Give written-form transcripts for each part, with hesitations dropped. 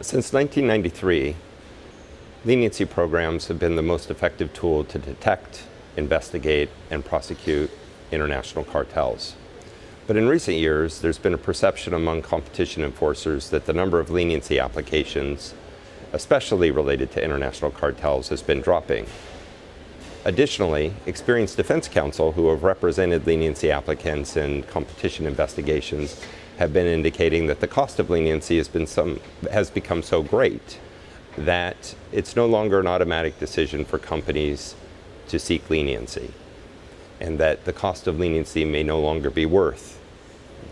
Since 1993, leniency programs have been the most effective tool to detect, investigate, and prosecute international cartels. But in recent years, there's been a perception among competition enforcers that the number of leniency applications, especially related to international cartels, has been dropping. Additionally, experienced defense counsel who have represented leniency applicants in competition investigations have been indicating that the cost of leniency has become so great that it's no longer an automatic decision for companies to seek leniency, and that the cost of leniency may no longer be worth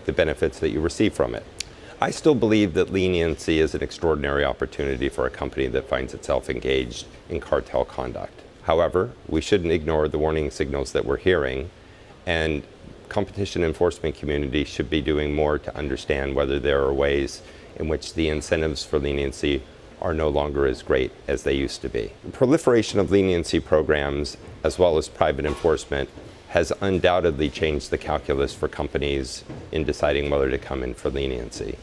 the benefits that you receive from it. I still believe that leniency is an extraordinary opportunity for a company that finds itself engaged in cartel conduct. However, we shouldn't ignore the warning signals that we're hearing, and competition enforcement community should be doing more to understand whether there are ways in which the incentives for leniency are no longer as great as they used to be. The proliferation of leniency programs, as well as private enforcement, has undoubtedly changed the calculus for companies in deciding whether to come in for leniency.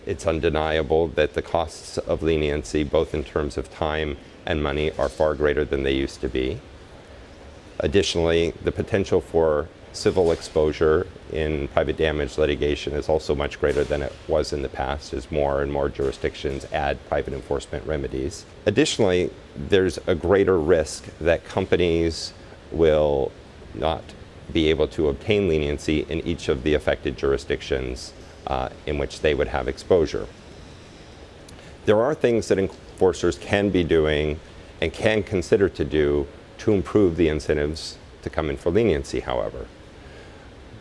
It's undeniable that the costs of leniency, both in terms of time and money, are far greater than they used to be. Additionally, the potential for civil exposure in private damage litigation is also much greater than it was in the past, as more and more jurisdictions add private enforcement remedies. Additionally, there's a greater risk that companies will not be able to obtain leniency in each of the affected jurisdictions in which they would have exposure. There are things that enforcers can be doing and can consider to do to improve the incentives to come in for leniency, however.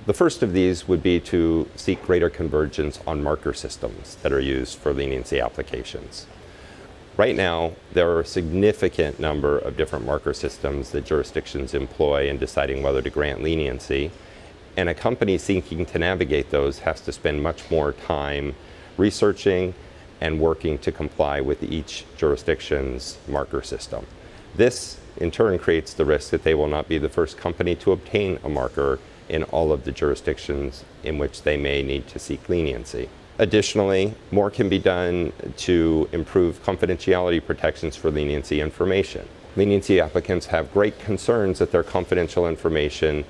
The first of these would be to seek greater convergence on marker systems that are used for leniency applications. Right now, there are a significant number of different marker systems that jurisdictions employ in deciding whether to grant leniency, and a company seeking to navigate those has to spend much more time researching and working to comply with each jurisdiction's marker system. This, in turn, creates the risk that they will not be the first company to obtain a marker in all of the jurisdictions in which they may need to seek leniency. Additionally, more can be done to improve confidentiality protections for leniency information. Leniency applicants have great concerns that their confidential information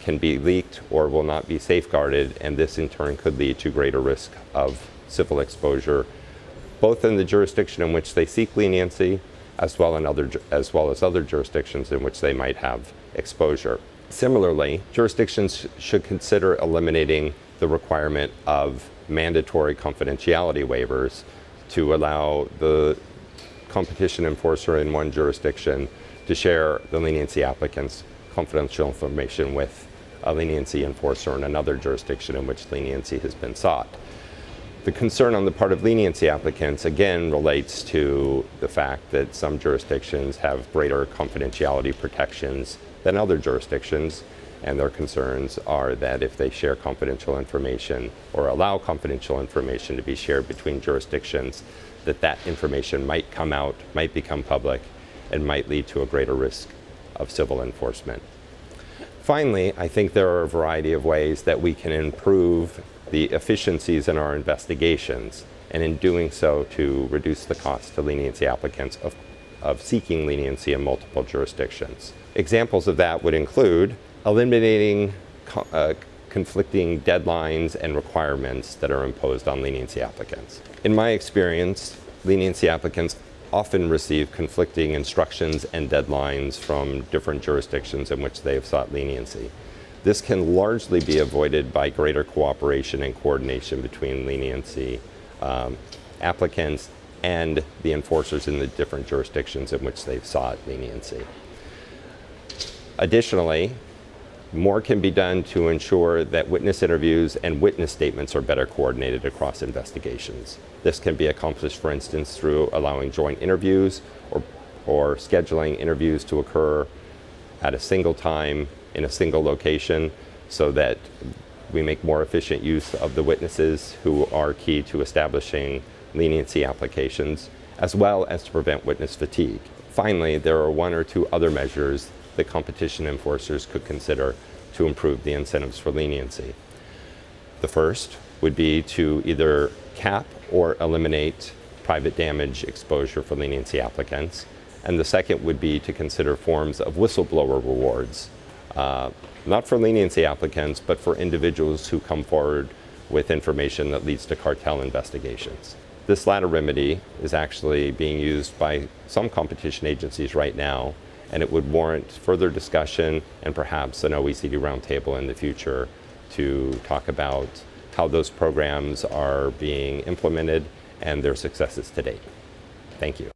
can be leaked or will not be safeguarded, and this in turn could lead to greater risk of civil exposure, both in the jurisdiction in which they seek leniency, as well as other jurisdictions in which they might have exposure. Similarly, jurisdictions should consider eliminating the requirement of mandatory confidentiality waivers to allow the competition enforcer in one jurisdiction to share the leniency applicant's confidential information with a leniency enforcer in another jurisdiction in which leniency has been sought. The concern on the part of leniency applicants, again, relates to the fact that some jurisdictions have greater confidentiality protections than other jurisdictions, and their concerns are that if they share confidential information or allow confidential information to be shared between jurisdictions, that information might come out, might become public, and might lead to a greater risk of civil enforcement. Finally, I think there are a variety of ways that we can improve the efficiencies in our investigations, and in doing so to reduce the cost to leniency applicants of seeking leniency in multiple jurisdictions. Examples of that would include eliminating conflicting deadlines and requirements that are imposed on leniency applicants. In my experience, leniency applicants often receive conflicting instructions and deadlines from different jurisdictions in which they have sought leniency. This can largely be avoided by greater cooperation and coordination between leniency applicants and the enforcers in the different jurisdictions in which they've sought leniency. Additionally, more can be done to ensure that witness interviews and witness statements are better coordinated across investigations. This can be accomplished, for instance, through allowing joint interviews or scheduling interviews to occur at a single time in a single location, so that we make more efficient use of the witnesses who are key to establishing leniency applications, as well as to prevent witness fatigue. Finally, there are one or two other measures that competition enforcers could consider to improve the incentives for leniency. The first would be to either cap or eliminate private damage exposure for leniency applicants. And the second would be to consider forms of whistleblower rewards, not for leniency applicants, but for individuals who come forward with information that leads to cartel investigations. This latter remedy is actually being used by some competition agencies right now, and it would warrant further discussion and perhaps an OECD roundtable in the future to talk about how those programs are being implemented and their successes to date. Thank you.